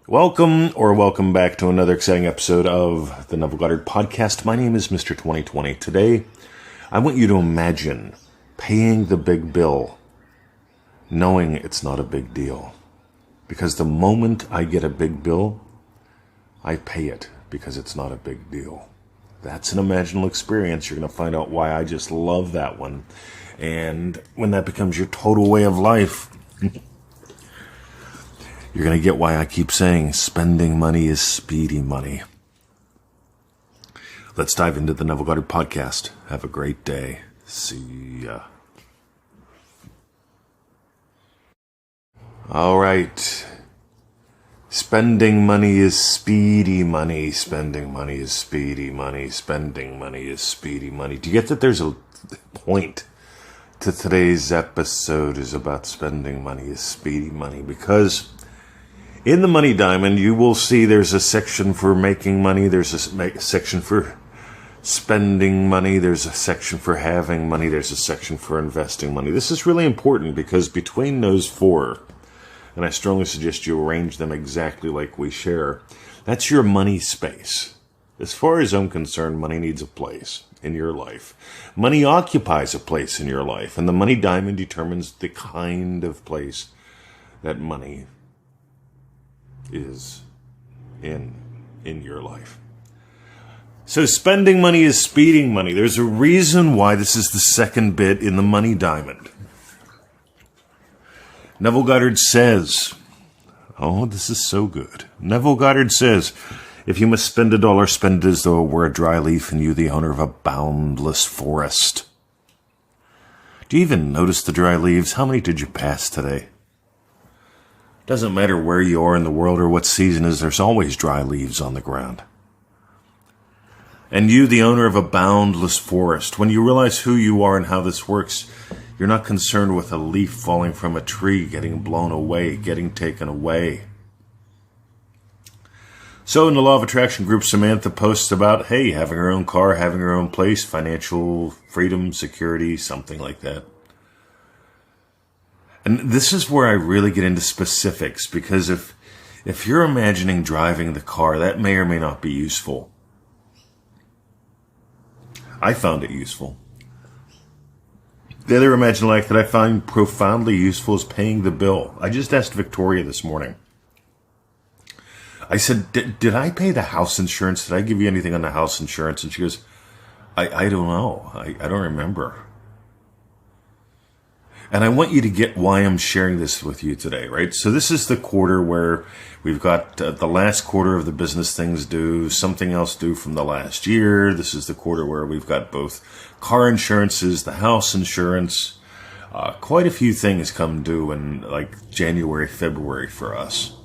Welcome back to another exciting episode of the Neville Goddard podcast. My name is Mr. 2020. Today, I want you to imagine paying the big bill, knowing it's not a big deal. Because the moment I get a big bill, I pay it because it's not a big deal. That's an imaginal experience. You're going to find out why I just love that one. And when that becomes your total way of life, you're going to get why I keep saying spending money is speedy money. Let's dive into the Neville Goddard podcast. Have a great day. See ya. All right. Spending money is speedy money. Spending money is speedy money. Spending money is speedy money. Do you get that there's a point to today's episode is about spending money is speedy money? Because in the Money Diamond, you will see there's a section for making money, there's a section for spending money, there's a section for having money, there's a section for investing money. This is really important because between those four, and I strongly suggest you arrange them exactly like we share, that's your money space. As far as I'm concerned, money needs a place in your life. Money occupies a place in your life, and the Money Diamond determines the kind of place that money is in your life. So spending money is speeding money. There's a reason why this is the second bit in the Money Diamond. Neville Goddard says, this is so good. Neville Goddard says, if you must spend $1, spend it as though it were a dry leaf and you the owner of a boundless forest. Do you even notice the dry leaves? How many did you pass today? Doesn't matter where you are in the world or what season it is, there's always dry leaves on the ground. And you, the owner of a boundless forest, when you realize who you are and how this works, you're not concerned with a leaf falling from a tree, getting blown away, getting taken away. So in the Law of Attraction group, Samantha posts about, hey, having her own car, having her own place, financial freedom, security, something like that. And this is where I really get into specifics, because if you're imagining driving the car, that may or may not be useful. I found it useful. The other imaginal act that I find profoundly useful is paying the bill. I just asked Victoria this morning. I said, did I pay the house insurance? Did I give you anything on the house insurance? And she goes, I don't know. I don't remember. And I want you to get why I'm sharing this with you today, right? So this is the quarter where we've got the last quarter of the business things due, something else due from the last year. This is the quarter where we've got both car insurances, the house insurance. Quite a few things come due in like January, February for us.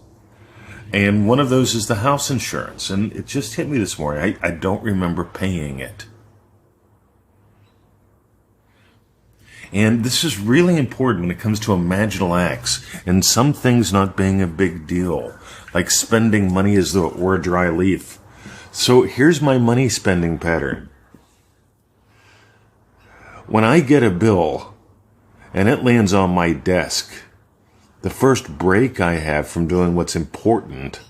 And one of those is the house insurance. And it just hit me this morning. I don't remember paying it. And this is really important when it comes to imaginal acts and some things not being a big deal, like spending money as though it were a dry leaf. So here's my money spending pattern. When I get a bill and it lands on my desk, the first break I have from doing what's important,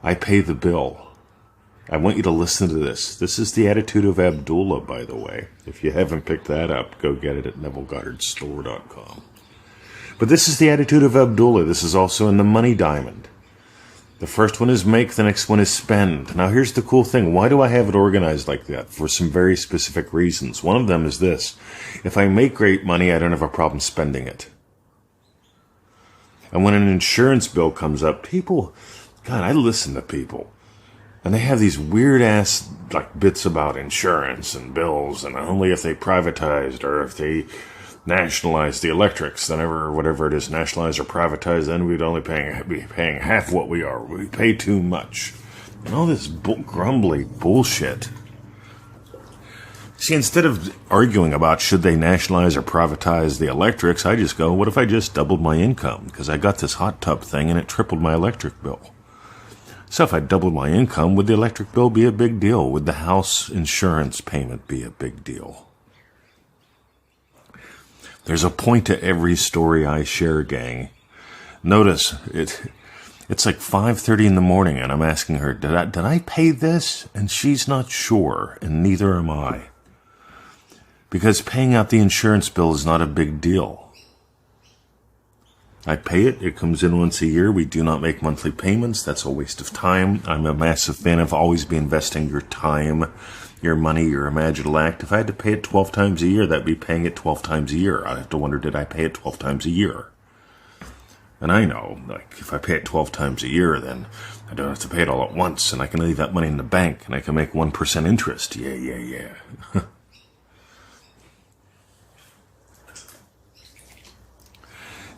I pay the bill. I want you to listen to this. This is the attitude of Abdullah, by the way. If you haven't picked that up, go get it at NevilleGoddardStore.com. But this is the attitude of Abdullah. This is also in the Money Diamond. The first one is make, the next one is spend. Now here's the cool thing. Why do I have it organized like that? For some very specific reasons. One of them is this. If I make great money, I don't have a problem spending it. And when an insurance bill comes up, God, I listen to people. And they have these weird-ass like bits about insurance and bills, and only if they privatized or if they nationalized the electrics, then whatever it is, nationalized or privatized, then we'd only be paying half what we are. We pay too much. And all this grumbly bullshit. See, instead of arguing about should they nationalize or privatize the electrics, I just go, what if I just doubled my income? Because I got this hot tub thing and it tripled my electric bill. So if I doubled my income, would the electric bill be a big deal? Would the house insurance payment be a big deal? There's a point to every story I share, gang. Notice, It's like 5:30 in the morning, and I'm asking her, did I pay this? And she's not sure, and neither am I. Because paying out the insurance bill is not a big deal. I pay it. It comes in once a year. We do not make monthly payments. That's a waste of time. I'm a massive fan of always be investing your time, your money, your imaginal act. If I had to pay it 12 times a year, that'd be paying it 12 times a year. I'd have to wonder, did I pay it 12 times a year? And I know, like, if I pay it 12 times a year, then I don't have to pay it all at once, and I can leave that money in the bank, and I can make 1% interest. Yeah.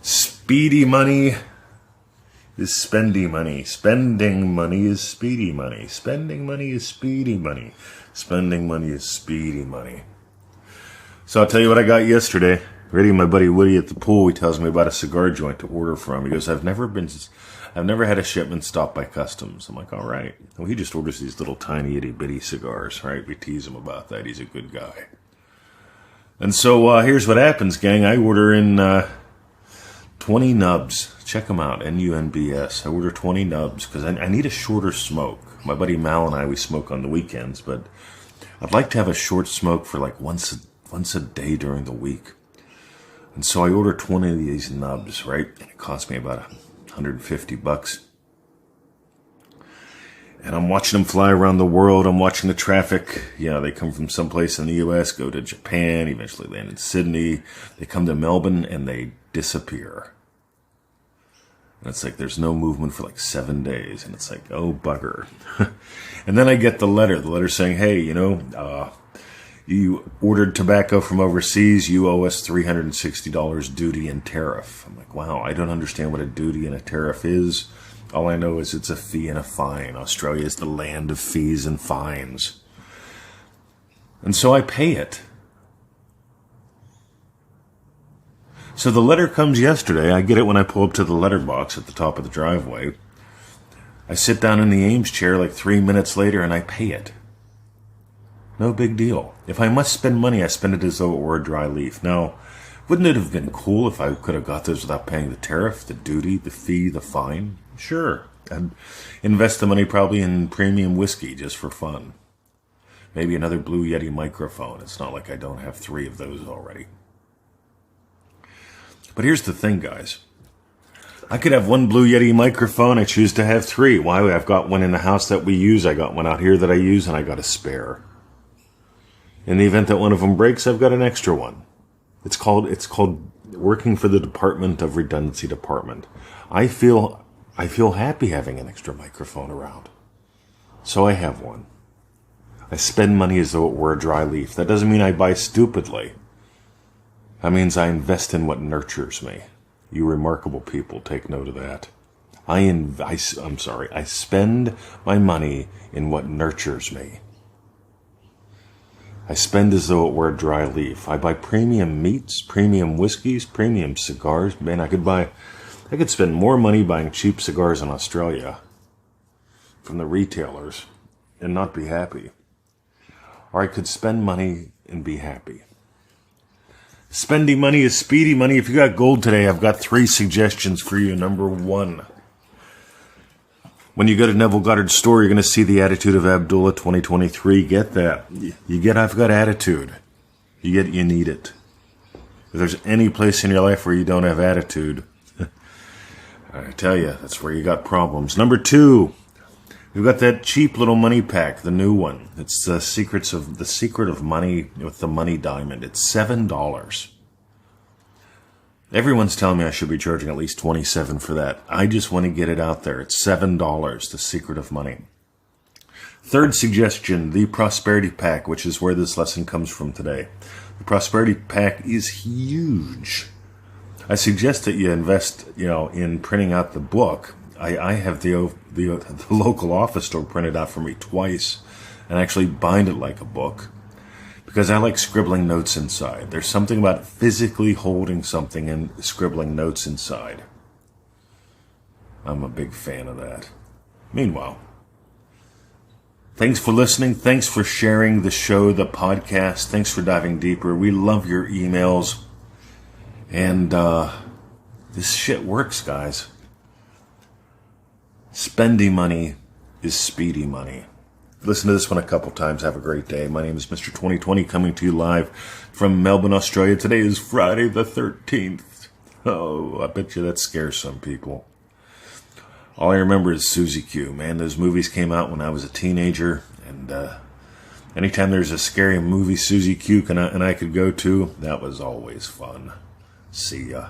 Speedy money is spendy money. Spending money is speedy money. Spending money is speedy money. Spending money is speedy money. So I'll tell you what I got yesterday. Ready, my buddy Woody at the pool, he tells me about a cigar joint to order from. He goes, I've never had a shipment stopped by customs. I'm like, all right. Well, he just orders these little tiny itty bitty cigars, right? We tease him about that. He's a good guy. And so here's what happens, gang. I order in 20 nubs. Check them out, NUNBS. I order 20 nubs because I need a shorter smoke. My buddy Mal and I, we smoke on the weekends, but I'd like to have a short smoke for like once a day during the week. And so I ordered 20 of these nubs, right? And it cost me about $150. And I'm watching them fly around the world. I'm watching the traffic. They come from someplace in the U.S., go to Japan, eventually land in Sydney. They come to Melbourne, and they disappear. And it's like there's no movement for like 7 days. And it's like, oh, bugger. And then I get the letter saying, hey, you ordered tobacco from overseas, you owe us $360 duty and tariff. I'm like, wow, I don't understand what a duty and a tariff is. All I know is it's a fee and a fine. Australia is the land of fees and fines. And so I pay it. So the letter comes yesterday. I get it when I pull up to the letterbox at the top of the driveway. I sit down in the Ames chair like 3 minutes later and I pay it. No big deal. If I must spend money, I spend it as though it were a dry leaf. Now, wouldn't it have been cool if I could have got those without paying the tariff, the duty, the fee, the fine? Sure. I'd invest the money probably in premium whiskey just for fun. Maybe another Blue Yeti microphone. It's not like I don't have 3 of those already. But here's the thing, guys. I could have 1 Blue Yeti microphone. I choose to have 3. Why? I've got one in the house that we use. I got one out here that I use, and I got a spare. In the event that one of them breaks, I've got an extra one. It's called working for the Department of Redundancy Department. I feel happy having an extra microphone around. So I have one. I spend money as though it were a dry leaf. That doesn't mean I buy stupidly. That means I invest in what nurtures me. You remarkable people, take note of that. I spend my money in what nurtures me. I spend as though it were a dry leaf. I buy premium meats, premium whiskeys, premium cigars. Man, I could spend more money buying cheap cigars in Australia from the retailers and not be happy. Or I could spend money and be happy. Spending money is speedy money. If you got gold today, I've got 3 suggestions for you. Number 1. When you go to Neville Goddard's store, you're going to see the Attitude of Abdullah 2023. Get that. I've got attitude. You need it. If there's any place in your life where you don't have attitude, I tell you, that's where you got problems. Number 2, we've got that cheap little money pack, the new one. It's the Secret of Money with the Money Diamond. It's $7. Everyone's telling me I should be charging at least $27 for that. I just want to get it out there. It's $7, the Secret of Money. 3rd suggestion, the Prosperity Pack, which is where this lesson comes from today. The Prosperity Pack is huge. I suggest that you invest, in printing out the book. I have the local office store printed out for me twice and actually bind it like a book. Because I like scribbling notes inside. There's something about physically holding something and scribbling notes inside. I'm a big fan of that. Meanwhile, thanks for listening. Thanks for sharing the show, the podcast. Thanks for diving deeper. We love your emails. And this shit works, guys. spending money is speedy money. Listen to this one a couple times. Have a great day. My name is Mr. 2020 coming to you live from Melbourne, Australia. Today is Friday the 13th. Oh, I bet you that scares some people. All I remember is Susie Q. Man, those movies came out when I was a teenager, and anytime there's a scary movie Susie Q and I could go to, that was always fun. See ya.